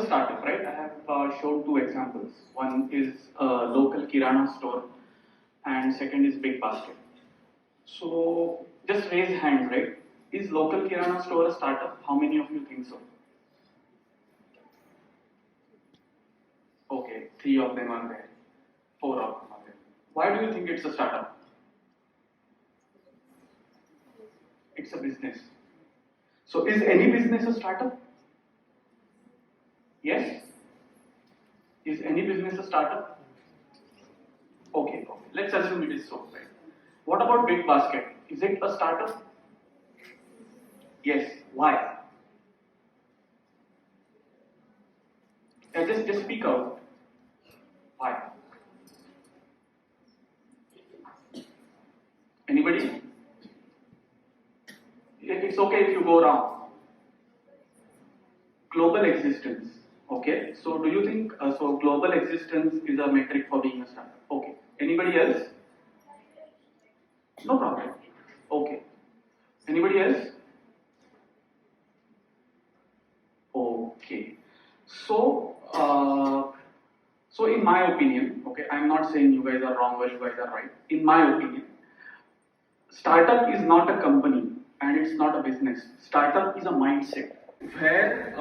startup, right? I have showed two examples. One is a local kirana store, and second is big basket. So just raise hand, right? Is local kirana store a startup? How many of you think so? Okay, three of them are there, four of them are there. Why do you think it's a startup? It's a business. So is any business a startup? Yes? Is any business a startup? Okay. Let's assume it is so, right? What about big basket? Is it a startup? Yes. Why? Just speak out. Why? Anybody? It's okay if you go wrong. Global existence. Okay. So do you think so? Global existence is a metric for being a startup. Okay. Anybody else? No problem. Okay. Anybody else? Okay. So, so in my opinion, okay, I'm not saying you guys are wrong or you guys are right. In my opinion, startup is not a company and it's not a business. Startup is a mindset where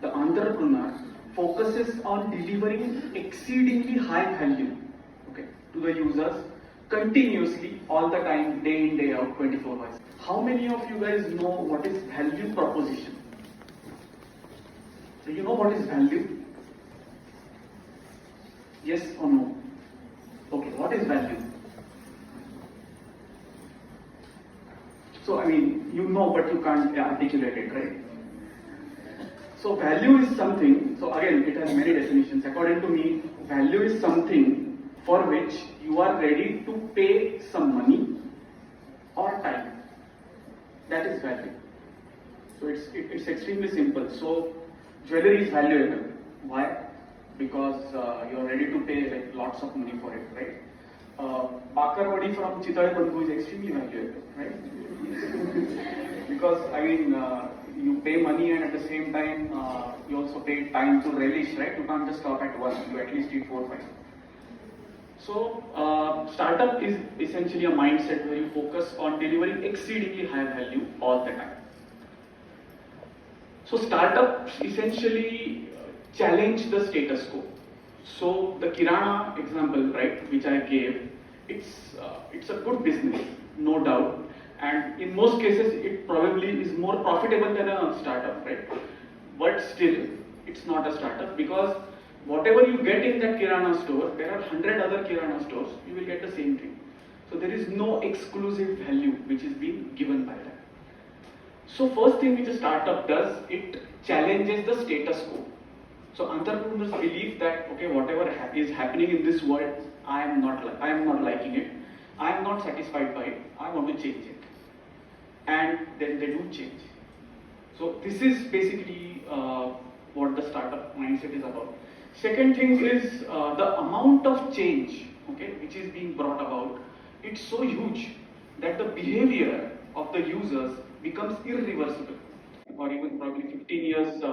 the entrepreneur focuses on delivering exceedingly high value, okay, to the users continuously all the time, day in, day out, 24 hours. How many of you guys know what is value proposition? So you know what is value? Yes or no? Okay, what is value? So I mean, you know but you can't articulate it, right? So value is something, so again it has many definitions. According to me, value is something for which you are ready to pay some money or time. That is value. So it's extremely simple. So jewelry is valuable. Why? Because you are ready to pay like lots of money for it, right? Bakarwadi from Chittalpallu is extremely valuable, right? Because I mean, you pay money and at the same time you also pay time to relish, right? You can't just stop at one. You at least eat 4 or 5. So startup is essentially a mindset where you focus on delivering exceedingly high value all the time. So startups essentially challenge the status quo. So the Kirana example, right, which I gave, it's a good business, no doubt, and in most cases it probably is more profitable than a startup, right? But still, it's not a startup because whatever you get in that Kirana store, there are 100 other Kirana stores, you will get the same thing. So there is no exclusive value which is being given by that. So first thing which a startup does, it challenges the status quo. So entrepreneurs believe that okay, whatever is happening in this world, I am not liking it, I am not satisfied by it, I want to change it, and then they do change. So this is basically what the startup mindset is about. Second thing is the amount of change, okay, which is being brought about. It's so huge that the behavior of the users becomes irreversible. Or even probably 15 years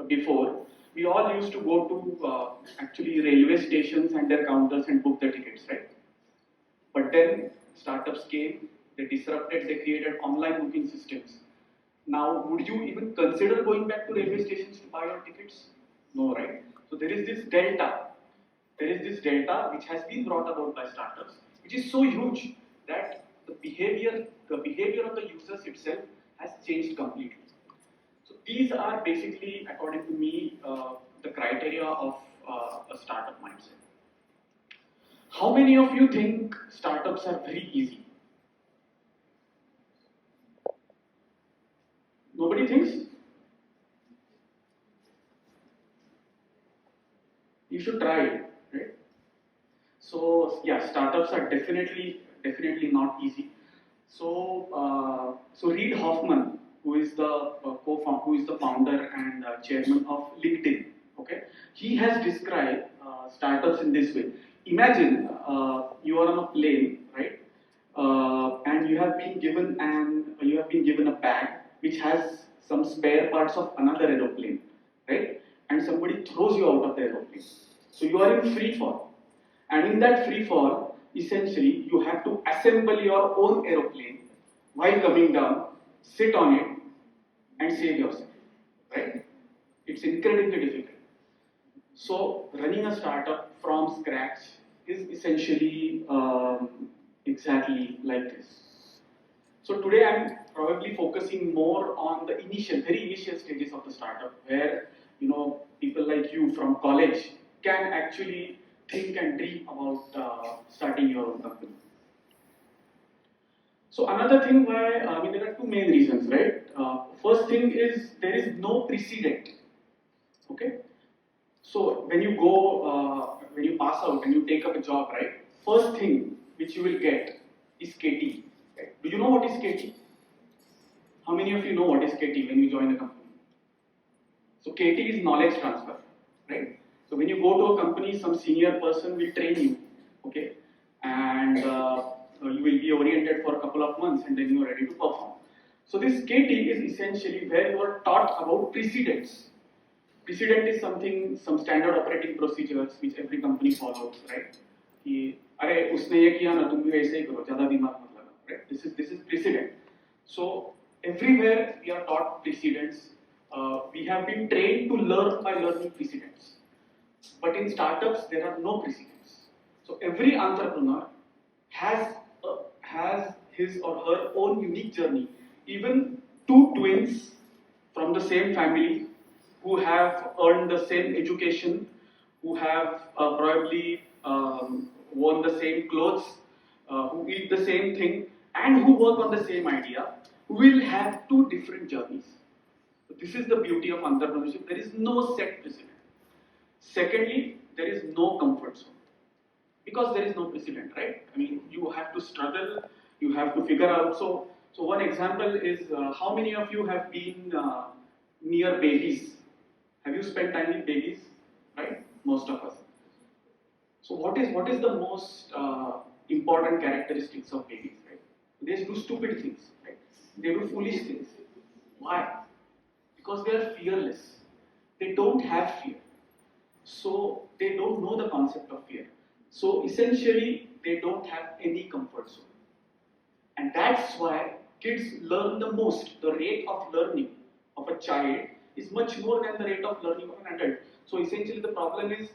before, we all used to go to actually railway stations and their counters and book the tickets, right? But then startups came, they disrupted, they created online booking systems. Now, would you even consider going back to railway stations to buy your tickets? No, right? So there is this delta. There is this delta which has been brought about by startups, which is so huge that the behavior of the users itself has changed completely. So these are basically, according to me, the criteria of a startup mindset. How many of you think startups are very easy? Nobody thinks? You should try it, right? So yeah, startups are definitely not easy. So Reid Hoffman, who is the founder and chairman of LinkedIn, okay, he has described startups in this way. Imagine you are on a plane, right, and you have been given a bag which has some spare parts of another aeroplane, right? and somebody throws you out of the aeroplane. So you are in free fall. And in that free fall, essentially, you have to assemble your own aeroplane while coming down, sit on it, and save yourself. Right? It's incredibly difficult. So running a startup from scratch is essentially exactly like this. So today I'm probably focusing more on the very initial stages of the startup, where people like you from college can actually think and dream about starting your own company. So another thing why, there are two main reasons, right? First thing is there is no precedent. Okay. So when you go, when you pass out and you take up a job, right? First thing which you will get is KT. Right? Do you know what is KT? How many of you know what is KT when you join a company? So KT is knowledge transfer, right? So when you go to a company, some senior person will train you, okay, and you will be oriented for a couple of months, and then you are ready to perform. So this KT is essentially where you are taught about precedents. Precedent is something, some standard operating procedures which every company follows, right? कि अरे उसने ये किया ना तुम भी ऐसे ही करो, ज़्यादा दिमाग मत लगाओ, right? This is precedent. So everywhere we are taught precedents. We have been trained to learn by learning precedents. But in startups there are no precedents. So every entrepreneur has his or her own unique journey. Even two twins from the same family who have earned the same education, who have probably worn the same clothes, who eat the same thing, and who work on the same idea, will have two different journeys. So this is the beauty of entrepreneurship. There is no set precedent. Secondly, there is no comfort zone. Because there is no precedent, right? I mean, you have to struggle, you have to figure out. So one example is, how many of you have been near babies? Have you spent time with babies? Right? Most of us. So what is the most important characteristics of babies? Right? They do stupid things. Right? They do foolish things. Why? Because they are fearless. They don't have fear. So they don't know the concept of fear. So essentially, they don't have any comfort zone. And that's why kids learn the most. The rate of learning of a child is much more than the rate of learning of an adult. So essentially the problem is,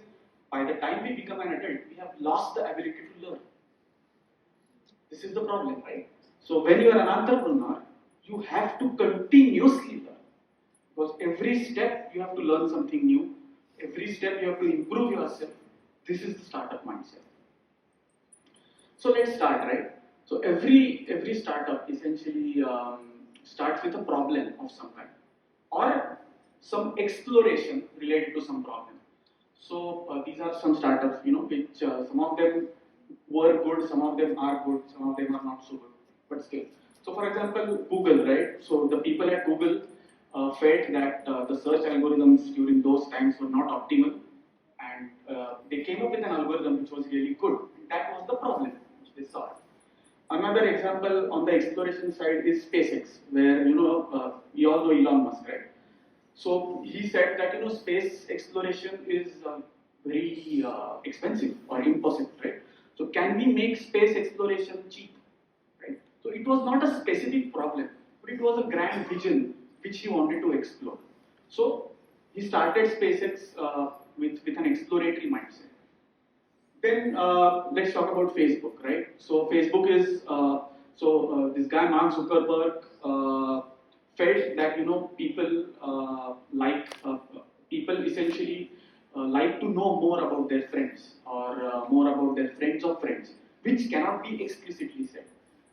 by the time we become an adult, we have lost the ability to learn. This is the problem, right? So when you are an entrepreneur, you have to continuously learn. Because every step you have to learn something new. Every step you have to improve yourself. This is the startup mindset. So let's start, right? So every startup essentially starts with a problem of some kind, or some exploration related to some problem. So these are some startups, which some of them were good, some of them are good, some of them are not so good, but still. So for example, Google, right? So the people at Google felt that the search algorithms during those times were not optimal, and they came up with an algorithm which was really good. That was the problem which they solved. Another example on the exploration side is SpaceX, where we all know Elon Musk, right? So he said that space exploration is very expensive or impossible, right? So can we make space exploration cheap, right? So it was not a specific problem, but it was a grand vision which he wanted to explore. So he started SpaceX with an exploratory mindset. Then let's talk about Facebook, right? So Facebook is this guy Mark Zuckerberg felt that people essentially like to know more about their friends, or more about their friends of friends, which cannot be explicitly said.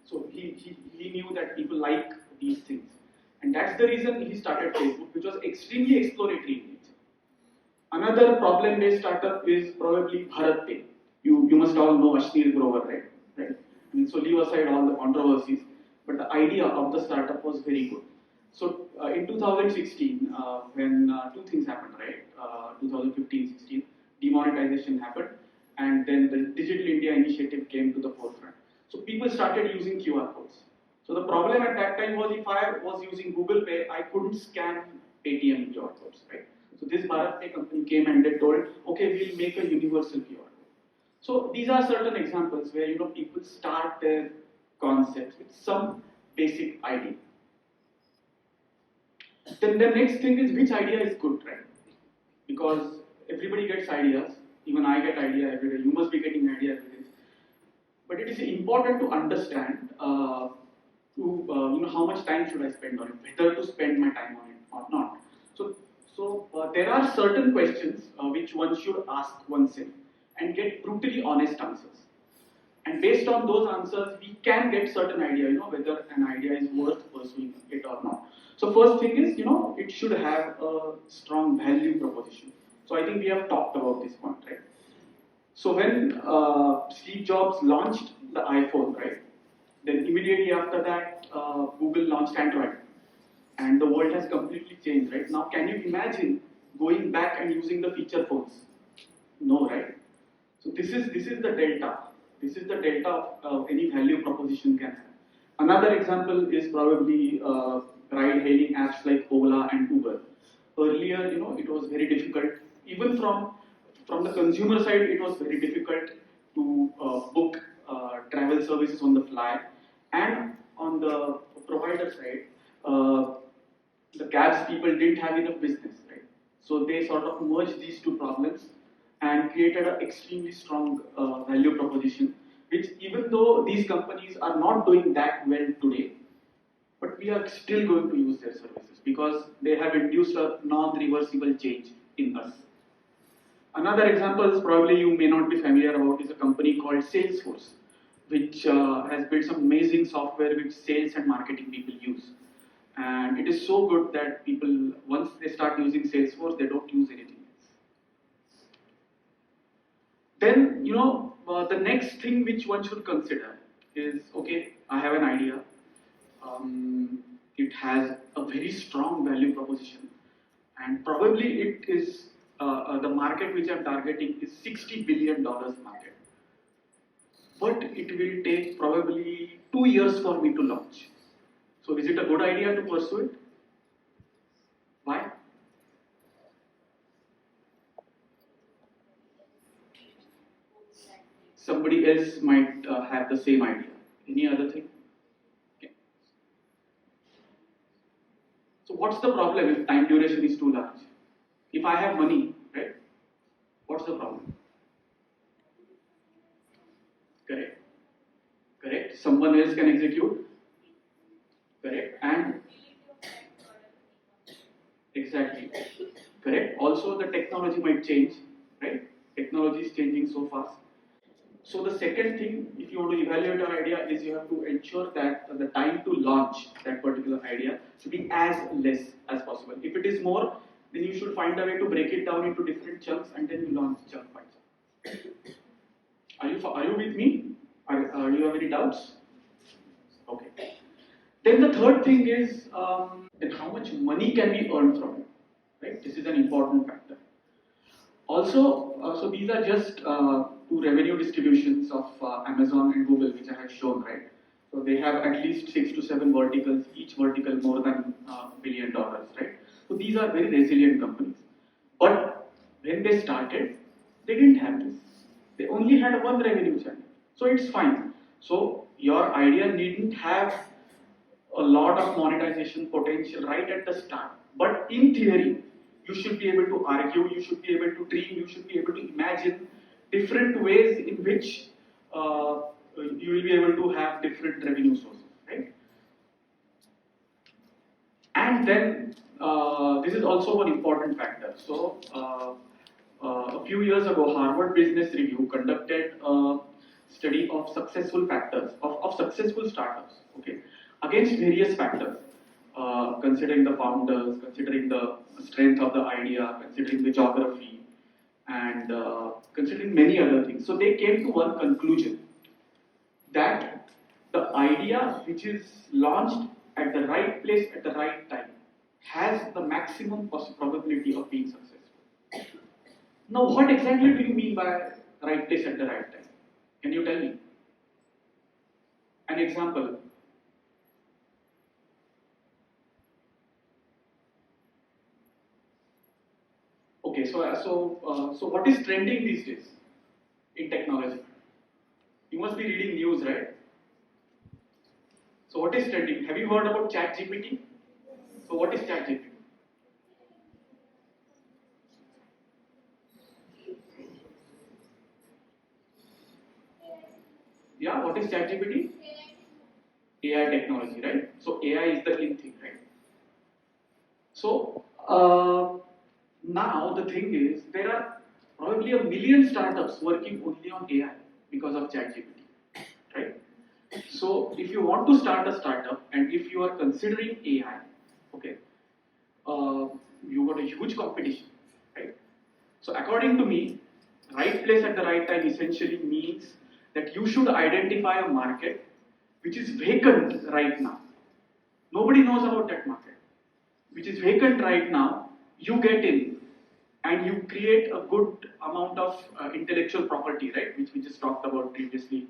So he knew that people like these things, and that's the reason he started Facebook, which was extremely exploratory in nature. Another problem-based startup is probably BharatPe. You must all know Ashneer Grover, right? Right. I mean, so leave aside all the controversies, but the idea of the startup was very good. So in 2016, when two things happened, right? 2015-16, demonetization happened, and then the Digital India initiative came to the forefront. So people started using QR codes. So the problem at that time was, if I was using Google Pay, I couldn't scan Paytm QR codes, right? So this Bharat Pay company came and they told, okay, we'll make a universal QR code. So these are certain examples where people start their concepts with some basic idea. Then the next thing is which idea is good, right? Because everybody gets ideas. Even I get idea every day. You must be getting idea every day. But it is important to understand how much time should I spend on it, whether to spend my time on it or not. So there are certain questions which one should ask oneself and get brutally honest answers. And based on those answers, we can get certain idea, whether an idea is worth pursuing it or not. So first thing is, it should have a strong value proposition. So I think we have talked about this point, right? So when Steve Jobs launched the iPhone, right, then immediately after that, Google launched Android, and the world has completely changed, right? Now, can you imagine going back and using the feature phones? No, right? So this is the delta. This is the delta of any value proposition can have. Another example is probably ride-hailing apps like Ola and Uber. Earlier, it was very difficult. Even from the consumer side, it was very difficult to book travel services on the fly, and on the provider side, the cabs people didn't have enough business, right? So they sort of merged these two problems and created an extremely strong value proposition, which even though these companies are not doing that well today, but we are still going to use their services because they have induced a non-reversible change in us. Another example is probably you may not be familiar about is a company called Salesforce, which has built some amazing software which sales and marketing people use. And it is so good that people, once they start using Salesforce, they don't use anything else. Then, the next thing which one should consider is, okay, I have an idea. It has a very strong value proposition, and probably it is the market which I'm targeting is $60 billion market. But it will take probably 2 years for me to launch. So is it a good idea to pursue it? Why? Somebody else might have the same idea. Any other thing? Okay. So what's the problem if time duration is too large? If I have money, right? What's the problem? Correct. Correct. Someone else can execute. Correct. And exactly. Correct. Also, the technology might change, right? Technology is changing so fast. So the second thing, if you want to evaluate your idea, is you have to ensure that the time to launch that particular idea should be as less as possible. If it is more, then you should find a way to break it down into different chunks and then you launch chunk by chunk. Are you with me? Do you have any doubts? Okay. Then the third thing is then how much money can be earned from it. Right? This is an important factor. Also, so these are just two revenue distributions of Amazon and Google, which I have shown, right? So they have at least 6 to 7 verticals, each vertical more than $1 billion, right? So these are very resilient companies. But when they started, they didn't have this. They only had one revenue channel. So it's fine. So your idea needn't have a lot of monetization potential right at the start. But in theory, you should be able to argue, you should be able to dream, you should be able to imagine different ways in which you will be able to have different revenue sources, right? And then this is also an important factor. So a few years ago, Harvard Business Review conducted a study of successful factors, of successful startups, okay, against various factors, considering the founders, considering the strength of the idea, considering the geography, and considering many other things. So they came to one conclusion that the idea which is launched at the right place at the right time has the maximum probability of being successful. Now, what exactly do you mean by right place at the right time? Can you tell me? An example. Okay, so what is trending these days in technology? You must be reading news, right? So what is trending? Have you heard about ChatGPT? So what is ChatGPT? Yeah, what is ChatGPT? AI technology, right? So AI is the in thing, right? So now the thing is, there are probably a million startups working only on AI because of ChatGPT, right? So if you want to start a startup and if you are considering AI, okay, uh, you got a huge competition, right? So according to me, right place at the right time essentially means that you should identify a market which is vacant right now. Nobody knows about that market, which is vacant right now. You get in and you create a good amount of intellectual property, right, which we just talked about previously.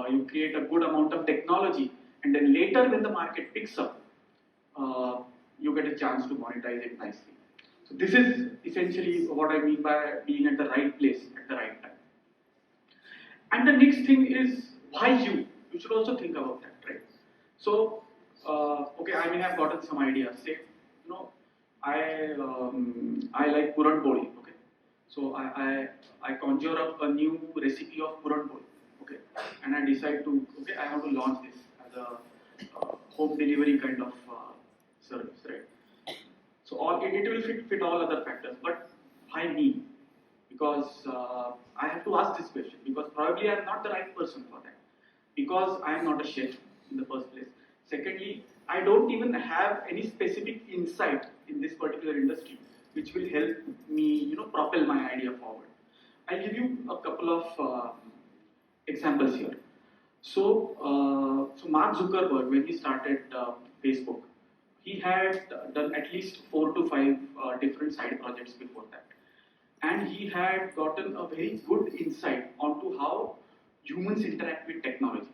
You create a good amount of technology, and then later when the market picks up, uh, you get a chance to monetize it nicely. So this is essentially what I mean by being at the right place at the right time. And the next thing is why you. You should also think about that, right? So, okay, I may have gotten some ideas. Say, I like puran poli. Okay, so I conjure up a new recipe of puran poli. Okay, and I decide to I want to launch this as a home delivery kind of service, right? So it will fit all other factors, but why me? Because I have to ask this question because probably I am not the right person for that. Because I am not a chef in the first place. Secondly, I don't even have any specific insight in this particular industry, which will help me, propel my idea forward. I'll give you a couple of examples here. So Mark Zuckerberg, when he started Facebook, he had done at least 4 to 5 different side projects before that, and he had gotten a very good insight onto how humans interact with technology,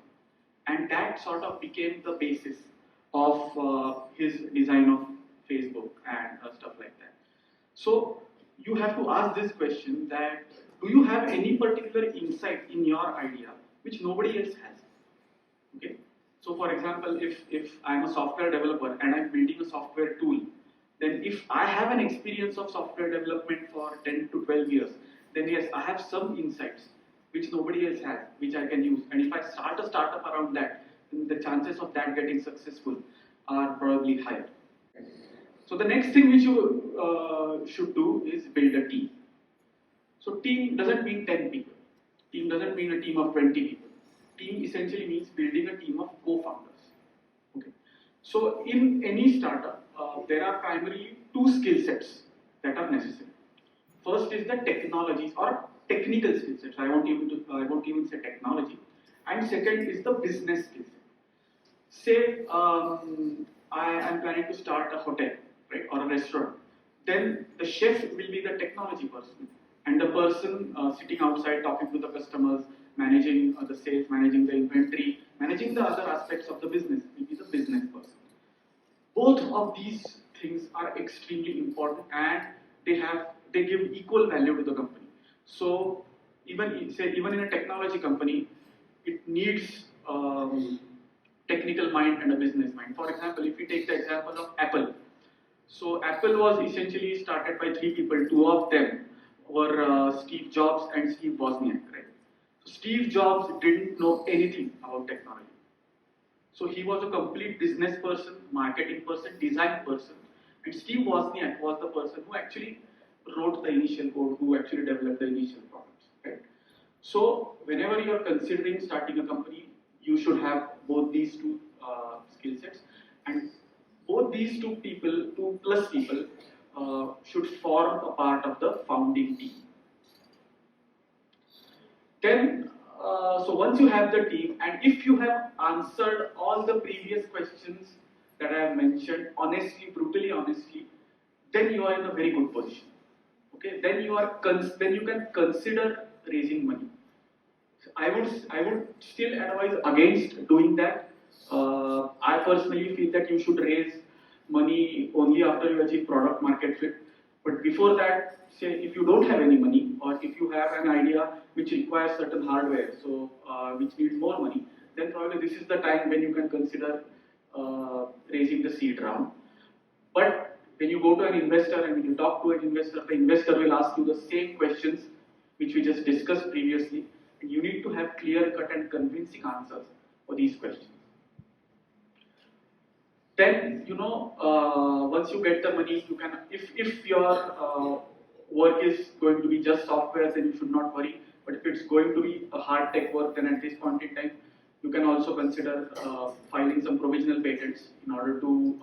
and that sort of became the basis of his design of Facebook and stuff like that. So you have to ask this question: that do you have any particular insight in your idea which nobody else has? Okay. So for example, if I'm a software developer and I'm building a software tool, then if I have an experience of software development for 10 to 12 years, then yes, I have some insights which nobody else has, which I can use. And if I start a startup around that, then the chances of that getting successful are probably higher. So the next thing which you should do is build a team. So team doesn't mean 10 people. Team doesn't mean a team of 20 people. Team essentially means building a team of co-founders. Okay. So in any startup, there are primarily two skill sets that are necessary. First is the technologies or technical skill sets. I won't even say technology. And second is the business skill set. Say I am planning to start a hotel, right, or a restaurant. Then the chef will be the technology person, and the person sitting outside talking to the customers, managing the sales, managing the inventory, managing the other aspects of the business will be the business person. Both of these things are extremely important, and they give equal value to the company. So even in a technology company, it needs technical mind and a business mind. For example, if we take the example of Apple, so Apple was essentially started by 3 people. Two of them were Steve Jobs and Steve Wozniak, right? So Steve Jobs didn't know anything about technology. So he was a complete business person, marketing person, design person, and Steve Wozniak was the person who actually wrote the initial code, who actually developed the initial products, right? So whenever you are considering starting a company, you should have both these two skill sets, and both these two people, 2+ people, should form a part of the founding team. Then, so once you have the team, and if you have answered all the previous questions that I have mentioned honestly, brutally honestly, then you are in a very good position. Okay, then then you can consider raising money. I would still advise against doing that. I personally feel that you should raise money only after you achieve product market fit. But before that, say if you don't have any money, or if you have an idea which requires certain hardware, so which needs more money, then probably this is the time when you can consider raising the seed round. But when you go to an investor and when you talk to an investor, the investor will ask you the same questions which we just discussed previously, and you need to have clear-cut and convincing answers for these questions. Then, once you get the money, you can, if your work is going to be just software, then you should not worry. But if it's going to be a hard tech work, then at this point in time, you can also consider filing some provisional patents in order to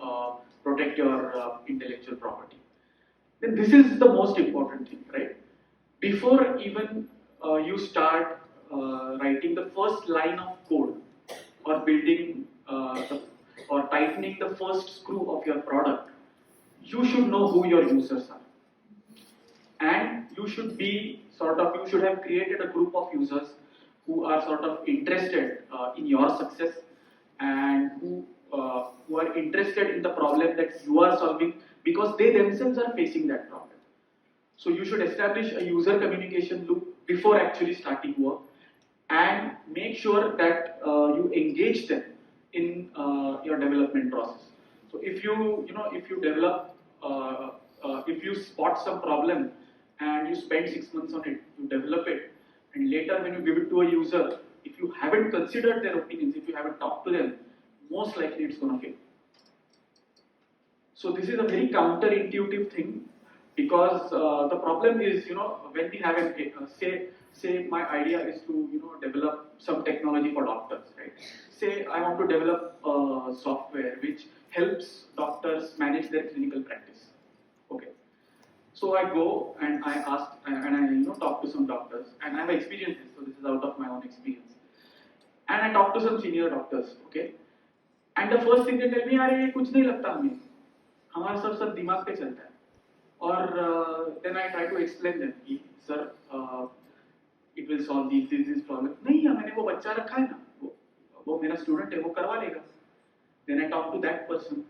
protect your intellectual property. Then this is the most important thing, right? Before even you start writing the first line of code or building or tightening the first screw of your product, you should know who your users are. And you should you should have created a group of users who are sort of interested in your success, and who are interested in the problem that you are solving, because they themselves are facing that problem. So you should establish a user communication loop before actually starting work, and make sure that you engage them in your development process. So if you develop, if you spot some problem and you spend 6 months on it, you develop it, and later when you give it to a user, if you haven't considered their opinions, if you haven't talked to them, most likely it's going to fail. So this is a very counterintuitive thing, because the problem is, when we have say my idea is to develop some technology for doctors, right? Say I want to develop software which helps doctors manage their clinical practice. Okay. So I go and I ask and I talk to some doctors, and I have experienced this, so this is out of my own experience. And I talk to some senior doctors, okay? And the first thing they tell me, "अरे ये कुछ नहीं लगता हमें, हमारा सब दिमाग पे चलता है." Or then I try to explain them, "Sir, it will solve this problem." नहीं, मैंने वो बच्चा रखा है ना, वो मेरा student है, वो करवा लेगा. Then I talk to that person,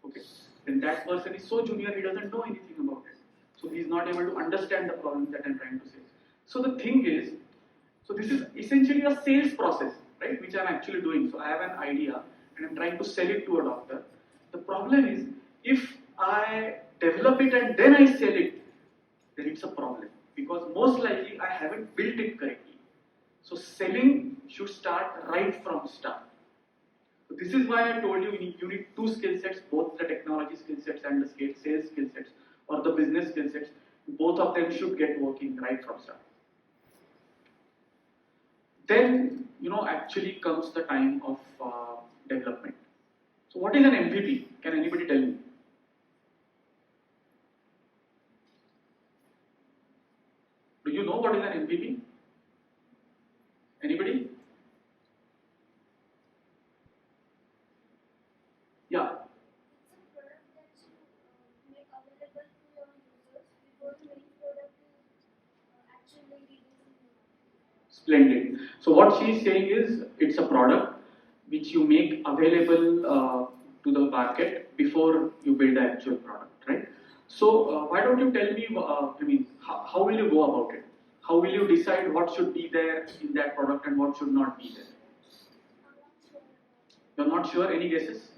okay? Then that person is so junior, he doesn't know anything about it. So he is not able to understand the problem that I'm trying to say. So the thing is, so this is essentially a sales process, right? Which I'm actually doing. So I have an idea and I'm trying to sell it to a doctor. The problem is, if I develop it and then I sell it, then it's a problem, because most likely I haven't built it correctly. So selling should start right from start. So this is why I told you you need two skill sets, both the technology skill sets and the sales skill sets, or the business skill sets. Both of them should get working right from start. Then actually comes the time of development. So what is an MVP? Can anybody tell me? Do you know what is an MVP? Anybody? Yeah. It's a product that you make available to your users before the main product is actually releasing. Splendid. So what she is saying is, it's a product which you make available to the market before you build the actual product, right? So why don't you tell me, how will you go about it? How will you decide what should be there in that product and what should not be there? You're not sure? Any guesses?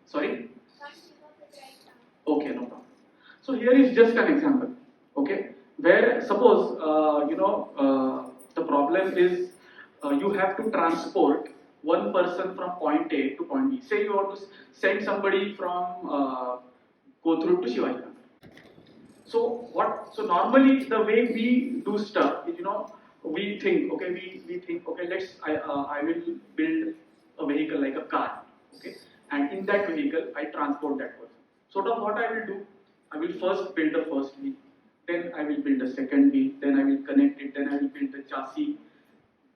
Sorry? Okay, no problem. So here is just an example, okay, where suppose the problem is you have to transport one person from point A to point B. Say you want to send somebody from Kothur to Shivaji. So normally the way we do stuff is, we think, okay, I will build a vehicle like a car, okay, and in that vehicle I transport that person. Sort of what I will do, I will first build the first wheel, then I will build the second wheel, then I will connect it, then I will build the chassis,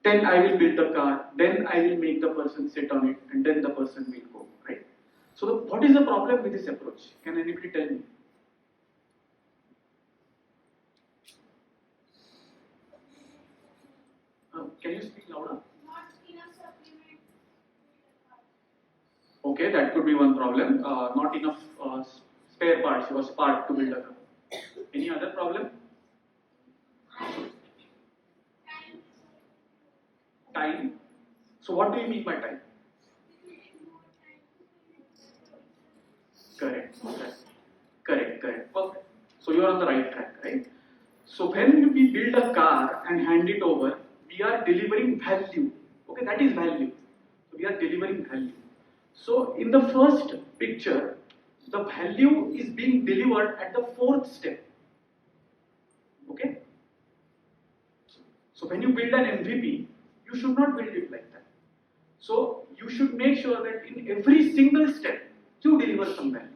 then I will build the car, then I will make the person sit on it, and then the person will go, right? So what is the problem with this approach? Can anybody tell me? Can you speak louder? Not enough supplement. Okay, that could be one problem. Not enough spare parts or spark to build a car. Any other problem? Time. So what do you mean by time? Correct. Correct. Perfect. So you are on the right track, right? So when we build a car and hand it over, we are delivering value. Okay, that is value. So we are delivering value. So in the first picture, the value is being delivered at the fourth step. Okay? So when you build an MVP, you should not build it like that. So you should make sure that in every single step, you deliver some value.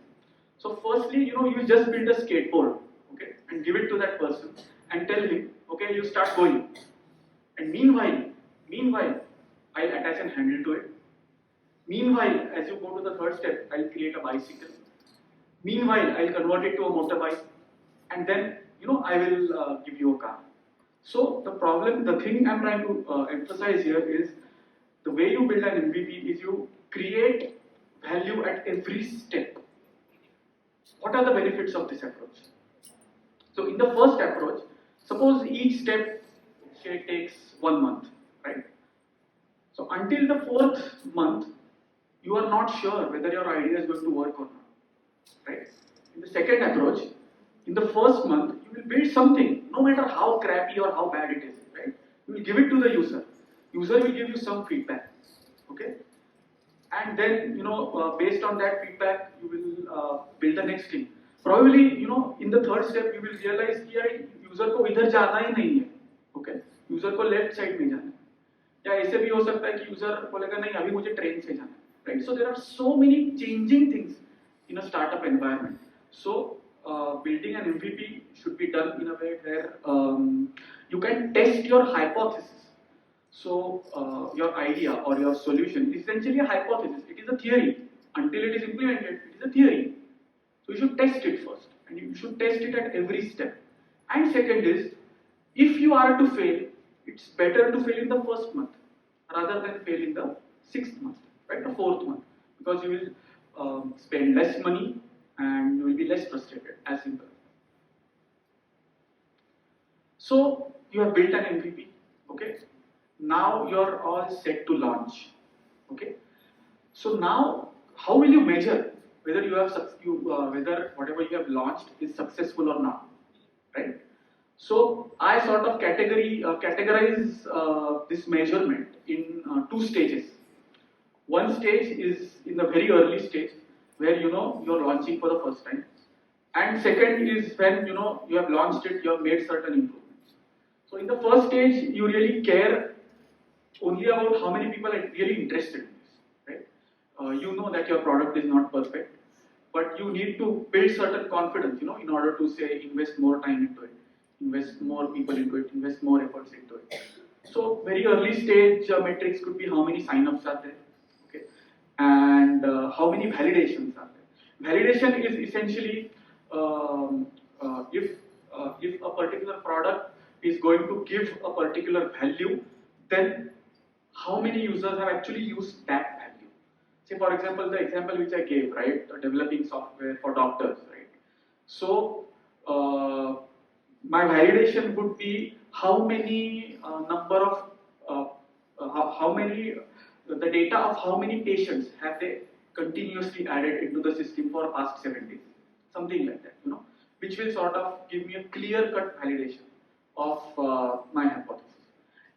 So firstly, you just build a skateboard, okay, and give it to that person and tell him, okay, you start going. And meanwhile, I'll attach an handle to it. Meanwhile, as you go to the third step, I'll create a bicycle. Meanwhile, I'll convert it to a motorbike, and then I will give you a car. So the thing I'm trying to emphasize here is the way you build an MVP is you create value at every step. What are the benefits of this approach? So in the first approach, suppose each step say takes 1 month, right? So until the fourth month, you are not sure whether your idea is going to work or not, right? In the second approach, in the first month, you will build something, no matter how crappy or how bad it is, right? You will give it to the user. User will give you some feedback, okay? And then, based on that feedback, you will build the next thing. Probably, in the third step, you will realize कि यार user को इधर जाना ही नहीं है, okay? User को left side में जाना है. या ऐसे भी हो सकता है कि user बोलेगा नहीं अभी मुझे train से जाना है, right? So there are so many changing things in a startup environment. So building an MVP should be done in a way where you can test your hypothesis. So your idea or your solution is essentially a hypothesis. It is a theory. Until it is implemented, it is a theory. So you should test it first, and you should test it at every step. And second is, if you are to fail, it's better to fail in the first month rather than fail in the sixth month, right? The fourth month, because you will spend less money and you will be less frustrated. As simple. So you have built an MVP, okay? Now you're all set to launch, okay? So now, how will you measure whether whether whatever you have launched is successful or not, right? So I sort of categorize this measurement in two stages. One stage is in the very early stage where you're launching for the first time, and second is when you have launched it, you have made certain improvements. So in the first stage, you really care only about how many people are really interested in this, right? You know that your product is not perfect, but you need to build certain confidence, in order to say invest more time into it, invest more people into it, invest more efforts into it. So very early stage metrics could be how many sign-ups are there, okay, and how many validations are there. Validation is essentially if a particular product is going to give a particular value, then how many users have actually used that value. Say for example, the example which I gave, right, developing software for doctors, right? So my validation would be how many how many the data of how many patients have they continuously added into the system for past 7 days, something like that, which will sort of give me a clear-cut validation of my hypothesis.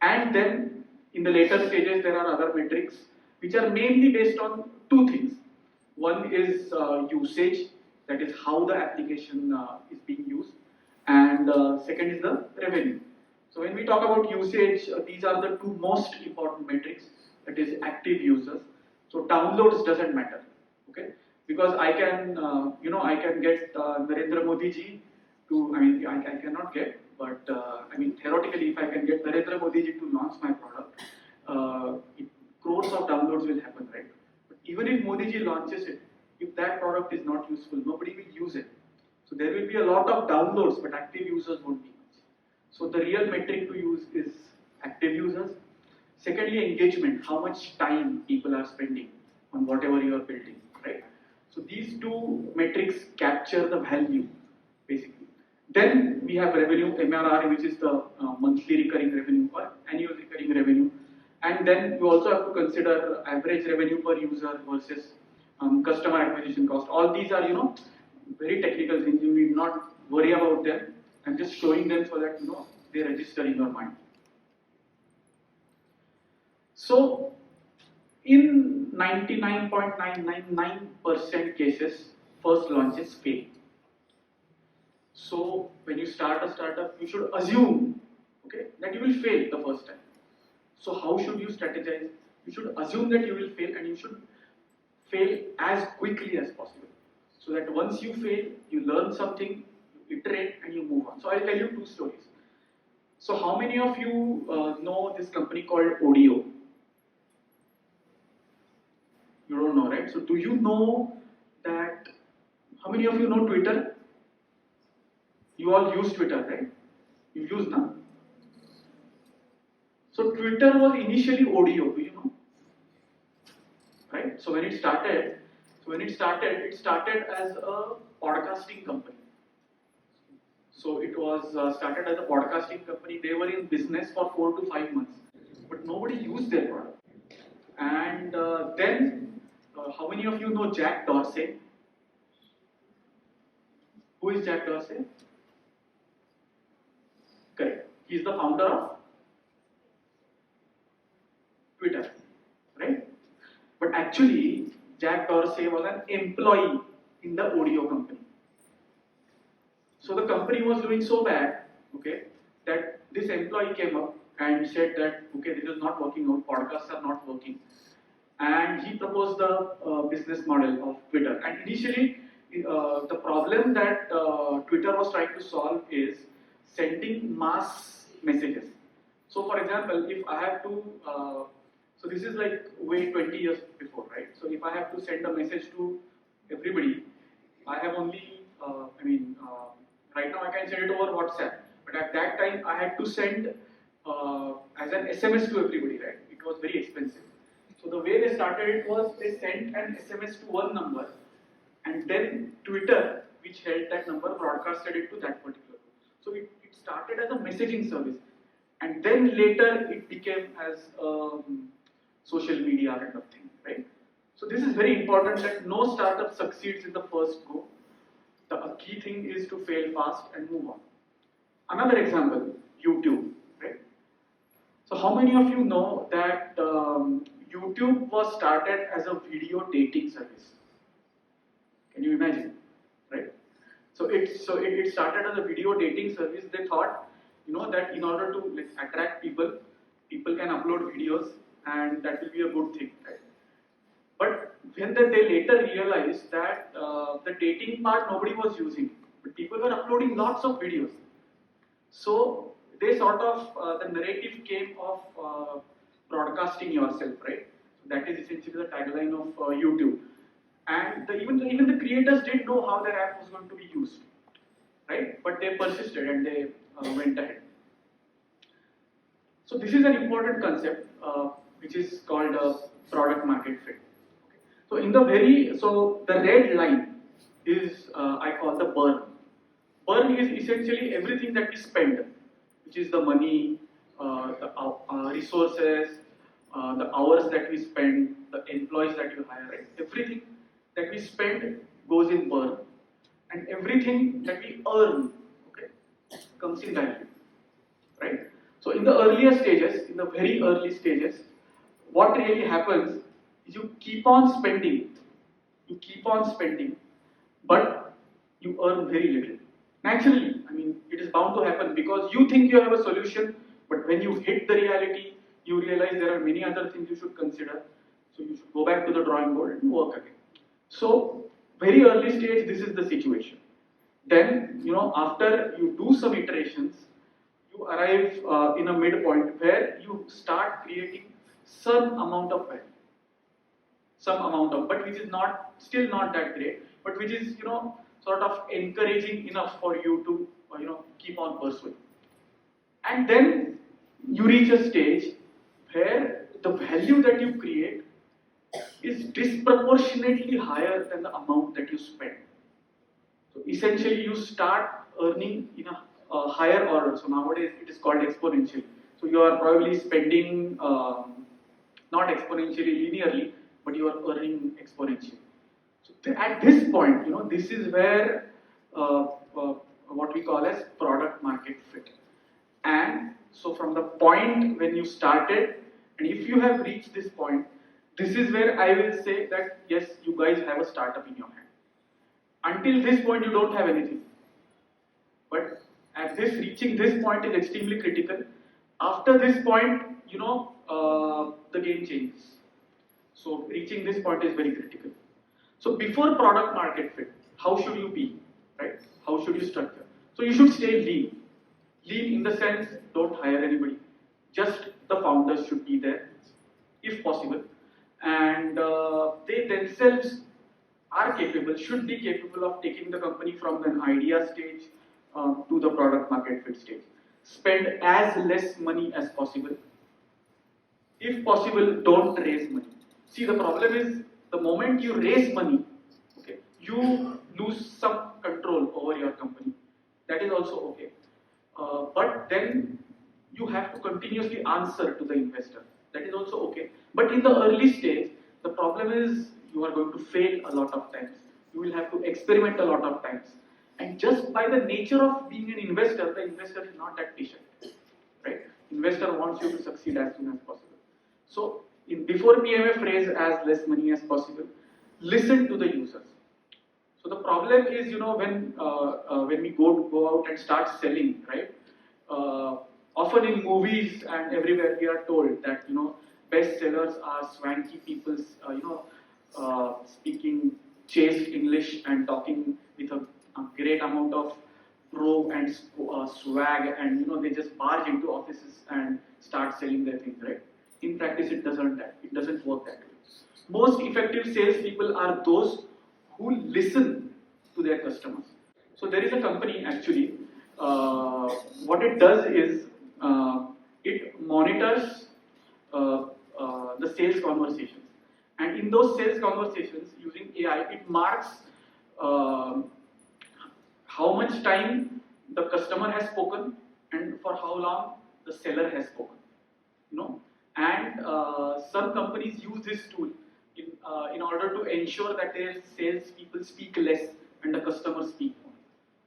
And then in the later stages, there are other metrics which are mainly based on two things. One is usage, that is how the application is being used, and second is the revenue. So when we talk about usage, these are the two most important metrics, that is active users. So downloads doesn't matter, okay? Because I can, I can get Narendra Modi ji to, I cannot get, but theoretically, if I can get Narendra Modi ji to launch my product, crores of downloads will happen, right? But even if Modi ji launches it, if that product is not useful, nobody will use it. So there will be a lot of downloads, but active users won't be much. So the real metric to use is active users. Secondly, engagement, how much time people are spending on whatever you are building, right? So these two metrics capture the value, basically. Then we have revenue, MRR, which is the monthly recurring revenue or annual recurring revenue. And then you also have to consider average revenue per user versus customer acquisition cost. All these are, very technical things. You need not worry about them. I'm just showing them so that, they register in your mind. So, in 99.999% cases, first launches fail. So when you start a startup, you should assume, okay, that you will fail the first time. So how should you strategize? You should assume that you will fail, and you should fail as quickly as possible. So that once you fail, you learn something, you iterate, and you move on. So I'll tell you two stories. So how many of you know this company called Odeo? You don't know, right? So do you know that, how many of you know Twitter? You all use Twitter, right? You use now. So Twitter was initially audio, do you know? Right? So when it started, it started as a podcasting company. So it was started as a podcasting company. They were in business for 4 to 5 months, but nobody used their product. And then, how many of you know Jack Dorsey? Who is Jack Dorsey? Correct. He is the founder of Twitter, right? But actually, Jack Dorsey was an employee in the audio company. So the company was doing so bad, okay, that this employee came up and said that, okay, this is not working out, podcasts are not working. And he proposed the business model of Twitter. And initially, the problem that Twitter was trying to solve is sending mass messages. So for example, if I have to, so this is like way 20 years before, right? So if I have to send a message to everybody, I have only, right now I can send it over WhatsApp. But at that time, I had to send as an SMS to everybody, right? It was very expensive. So the way they started it was they sent an SMS to one number, and then Twitter, which held that number, broadcasted it to that particular group. So it started as a messaging service, and then later it became as social media kind of thing, right? So this is very important that no startup succeeds in the first go. The key thing is to fail fast and move on. Another example, YouTube, right? So how many of you know that YouTube was started as a video dating service? Can you imagine, right? So it started as a video dating service. They thought, that in order to attract people, people can upload videos, and that will be a good thing, right? But when they later realized that the dating part nobody was using, but people were uploading lots of videos. So they sort of, the narrative came of broadcasting yourself, right? So that is essentially the tagline of YouTube. And even the creators didn't know how their app was going to be used, right? But they persisted and they went ahead. So this is an important concept, which is called product market fit. So the red line is I call the burn. Burn is essentially everything that we spend, which is the money, the resources, the hours that we spend, the employees that you hire, right? Everything that we spend goes in burn, and everything that we earn, okay, comes in value, right? So in the earlier stages, in the very early stages, what really happens is you keep on spending, but you earn very little. Naturally, it is bound to happen because you think you have a solution, but when you hit the reality, you realize there are many other things you should consider. So you should go back to the drawing board and work again. So very early stage, this is the situation. Then, after you do some iterations, you arrive in a midpoint where you start creating some amount of value. But which is still not that great, but which is, sort of encouraging enough for you to, keep on pursuing. And then you reach a stage where the value that you create is disproportionately higher than the amount that you spend. So essentially, you start earning in a higher order. So nowadays, it is called exponential. So you are probably spending not exponentially linearly, but you are earning exponentially. So at this point, this is where what we call as product market fit. And so from the point when you started, and if you have reached this point, this is where I will say that yes, you guys have a startup in your hand. Until this point, you don't have anything. But at this reaching this point is extremely critical. After this point, the game changes. So reaching this point is very critical. So before product market fit, how should you be, right? How should you structure? So you should stay lean. Lean in the sense, don't hire anybody. Just the founders should be there, if possible. And they themselves are capable, should be capable of taking the company from an idea stage to the product market fit stage. Spend as less money as possible. If possible, don't raise money. See, the problem is the moment you raise money, okay, you lose some control over your company. That is also okay. But then you have to continuously answer to the investor. That is also okay. But in the early stage, the problem is you are going to fail a lot of times. You will have to experiment a lot of times. And just by the nature of being an investor, the investor is not that patient. Right? Investor wants you to succeed as soon as possible. So, before PMF, raise as less money as possible. Listen to the users. So the problem is, when we go out and start selling, right? Often in movies and everywhere we are told that best sellers are swanky people, speaking chaste English and talking with a great amount of brogue and swag, and they just barge into offices and start selling their things, right? In practice, it doesn't work that way. Most effective salespeople are those who listen to their customers. So there is a company actually. What it does is it monitors the sales conversations, and in those sales conversations, using AI, it marks how much time the customer has spoken and for how long the seller has spoken. And some companies use this tool in order to ensure that their sales people speak less and the customers speak more.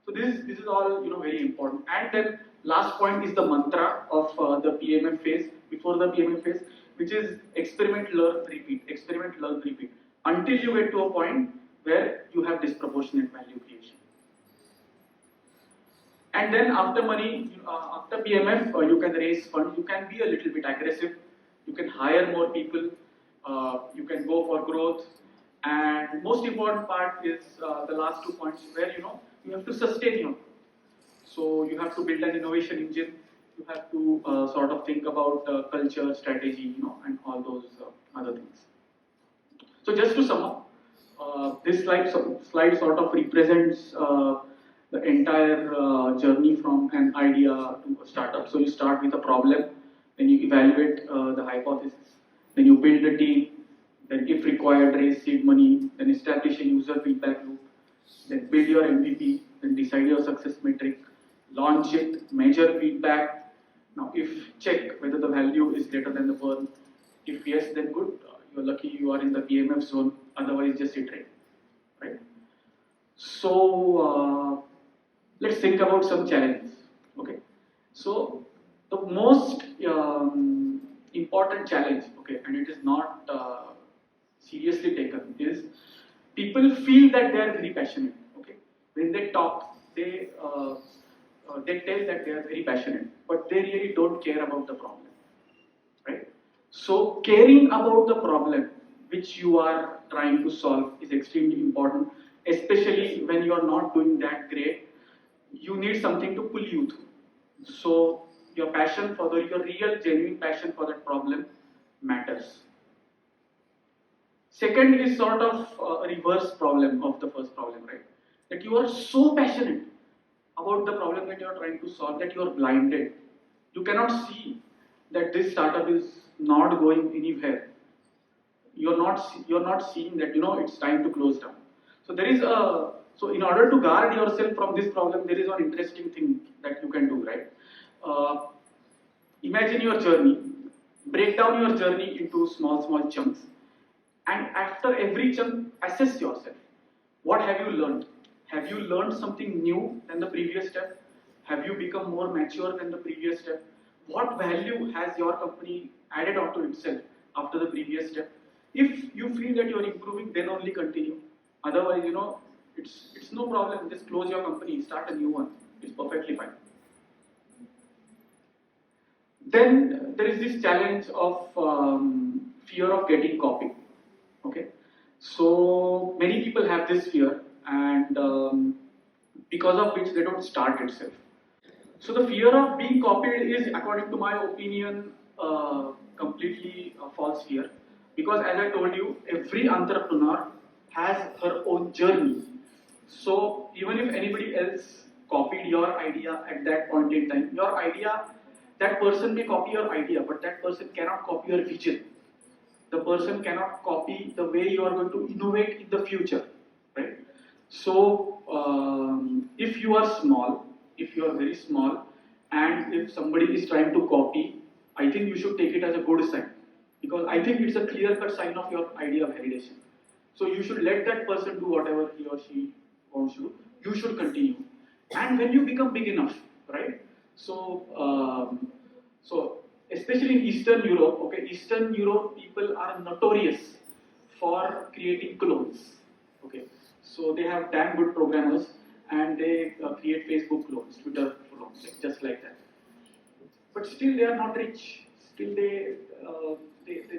So this is all very important. And then last point is the mantra of the PMF phase, before the PMF phase, which is experiment, learn, repeat. Experiment, learn, repeat, until you get to a point where you have disproportionate value creation. And then after after PMF, you can raise funds. You can be a little bit aggressive. You can hire more people. You can go for growth. And most important part is the last 2 points, where you have to sustain your growth. So you have to build an innovation engine. You have to sort of think about culture, strategy, and all those other things. So just to sum up, this slide sort of represents the entire journey from an idea to a startup. So you start with a problem, then you evaluate the hypothesis, then you build a team, then if required, raise seed money, then establish a user feedback loop, then build your MVP, then decide your success metric, launch it, measure feedback. Now, if check whether the value is greater than the burn. If yes, then good. You're lucky you are in the PMF zone. Otherwise, just iterate, right? So let's think about some challenges. Okay. So the most important challenge, okay, and it is not seriously taken, is people feel that they are very passionate. Okay, when they talk, they tell that they are very passionate, but they really don't care about the problem, right? So caring about the problem which you are trying to solve is extremely important, especially when you are not doing that great. You need something to pull you through. So your passion for your real genuine passion for that problem matters. Second is sort of a reverse problem of the first problem, right? That you are so passionate about the problem that you are trying to solve that you are blinded. You cannot see that this startup is not going anywhere. you're not seeing that it's time to close down. So there is a so in order to guard yourself from this problem, there is one interesting thing that you can do, right? Uh, Imagine your journey, break down your journey into small chunks, and after every chunk, assess yourself. What have you learned? Have you learned something new than the previous step? Have you become more mature than the previous step? What value has your company added onto itself after the previous step? If you feel that you are improving, then only continue. Otherwise, it's no problem. Just close your company, start a new one. It's perfectly fine. Then there is this challenge of fear of getting copied. Okay, so many people have this fear, and because of which they don't start itself. So the fear of being copied is, according to my opinion, completely a false fear. Because as I told you, every entrepreneur has her own journey. So even if anybody else copied your idea at that point in time, your idea, that person may copy your idea, but that person cannot copy your vision. The person cannot copy the way you are going to innovate in the future, right? So if you are small, if you are very small, and if somebody is trying to copy, I think you should take it as a good sign, because I think it's a clear-cut sign of your idea validation. So you should let that person do whatever he or she wants to do. You should continue, and when you become big enough, right? So especially in Eastern Europe, okay, Eastern Europe people are notorious for creating clones. Okay, so they have damn good programmers, and they create Facebook clones, Twitter clones, just like that. But still, they are not rich. Still, they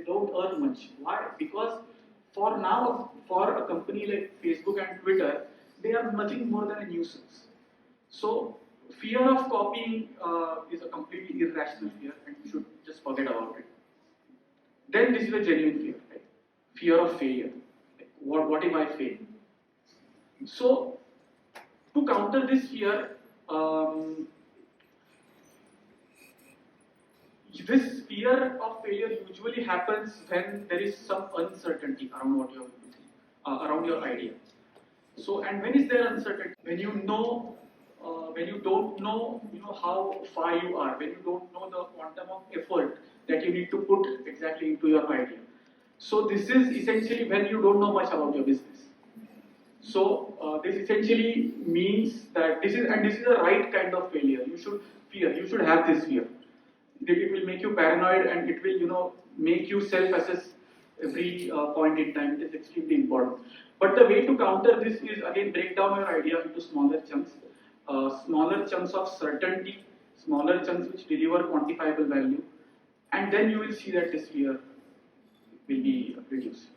don't earn much. Why? Because for now, for a company like Facebook and Twitter, they are nothing more than a nuisance. So fear of copying is a completely irrational fear, and you should just forget about it. Then this is a genuine fear, right? Fear of failure. Like, what if I fail? So to counter this fear, this fear of failure usually happens when there is some uncertainty around what you're doing, around your idea. So, and when is there uncertainty? When you don't know, how far you are, when you don't know the quantum of effort that you need to put exactly into your idea. So, this is essentially when you don't know much about your business. So, this essentially means that this is the right kind of failure. You should fear. You should have this fear. It will make you paranoid, and it will, make you self-assess every point in time. It is extremely important. But the way to counter this is, again, break down your idea into smaller chunks of certainty, smaller chunks which deliver quantifiable value, and then you will see that this fear will be reduced.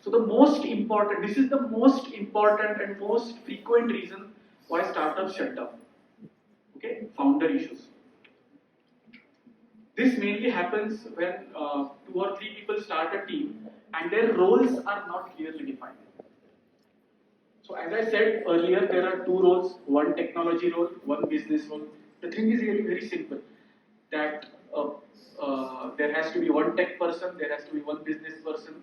So this is the most important and most frequent reason why startups shut down. Okay, founder issues. This mainly happens when 2 or 3 people start a team and their roles are not clearly defined. So as I said earlier, there are 2 roles, one technology role, one business role. The thing is really very simple, that there has to be one tech person, there has to be one business person.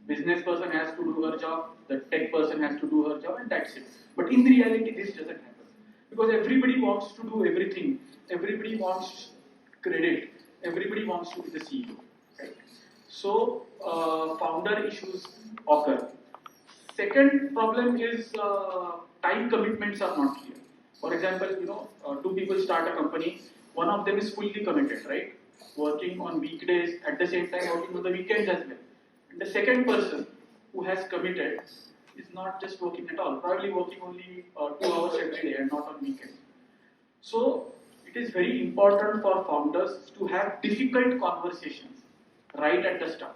Business person has to do her job, the tech person has to do her job, and that's it. But in reality, this doesn't happen, because everybody wants to do everything. Everybody wants credit. Everybody wants to be the CEO. Right? So founder issues occur. Second problem is time commitments are not clear. For example, 2 people start a company. One of them is fully committed, right? Working on weekdays, at the same time working on the weekends as well. And the second person who has committed is not just working at all, probably working only 2 hours every day and not on weekends. So it is very important for founders to have difficult conversations right at the start.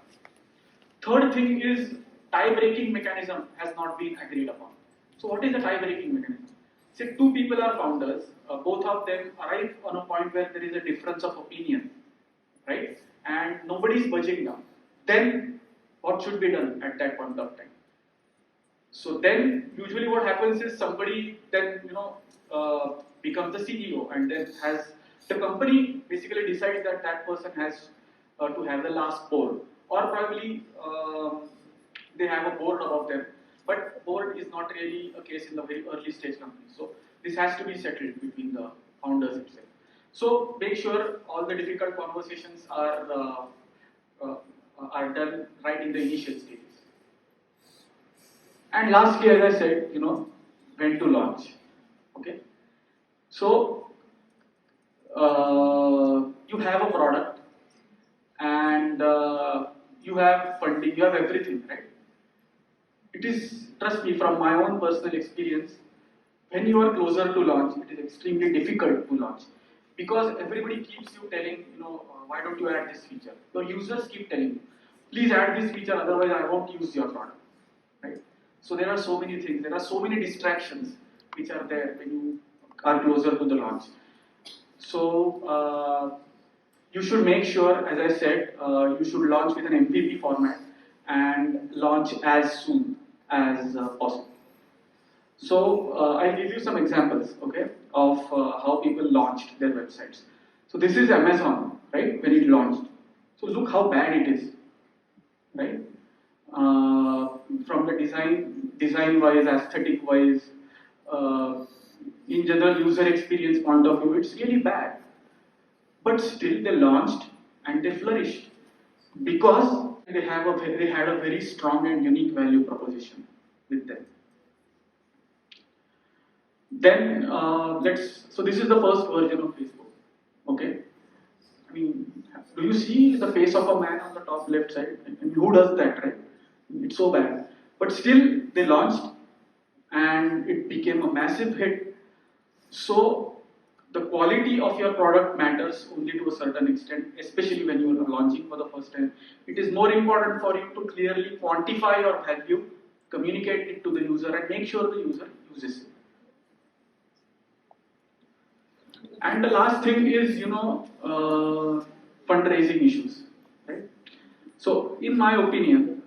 Third thing is tie-breaking mechanism has not been agreed upon. So what is the tie-breaking mechanism? Say 2 people are founders, both of them arrive on a point where there is a difference of opinion, right? And nobody is budging down. Then what should be done at that point of time? So then usually what happens is somebody then becomes the CEO, and then has the company basically decides that that person has to have the last pour, or probably they have a board above them. But board is not really a case in the very early stage company. So this has to be settled between the founders itself. So make sure all the difficult conversations are done right in the initial stages. And lastly, as I said, when to launch. Okay. So you have a product and you have funding, you have everything, right? It is, trust me, from my own personal experience, when you are closer to launch, it is extremely difficult to launch because everybody keeps you telling, why don't you add this feature? Your users keep telling you, please add this feature, otherwise I won't use your product, right? So there are so many things, there are so many distractions which are there when you are closer to the launch. So you should make sure, as I said, you should launch with an MVP format and launch as soon as possible. So I'll give you some examples, okay, of how people launched their websites. So this is Amazon, right, when it launched. So look how bad it is, right? From the design-wise, aesthetic-wise, in general user experience point of view, it's really bad. But still they launched and they flourished because they had a very strong and unique value proposition with them. Then so this is the first version of Facebook. Okay, I mean, do you see the face of a man on the top left side? I mean, who does that, right? It's so bad. But still, they launched and it became a massive hit. So the quality of your product matters only to a certain extent, especially when you are launching for the first time. It is more important for you to clearly quantify your value, communicate it to the user, and make sure the user uses it. And the last thing is, fundraising issues, right? So, in my opinion,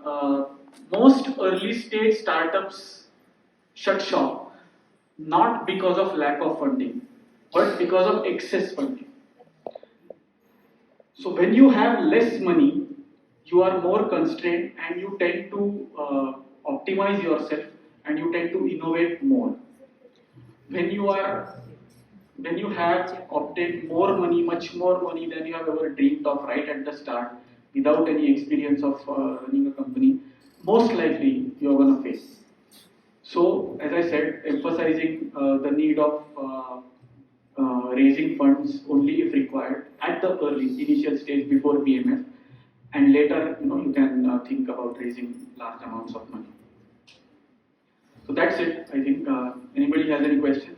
most early stage startups shut shop not because of lack of funding, but because of excess funding. So, when you have less money, you are more constrained and you tend to optimize yourself and you tend to innovate more. When you have obtained more money, much more money than you have ever dreamed of right at the start, without any experience of running a company, most likely you are going to face. So, as I said, emphasizing the need of raising funds only if required at the early initial stage before BMF, and later you can think about raising large amounts of money. So that's it. I think anybody has any questions?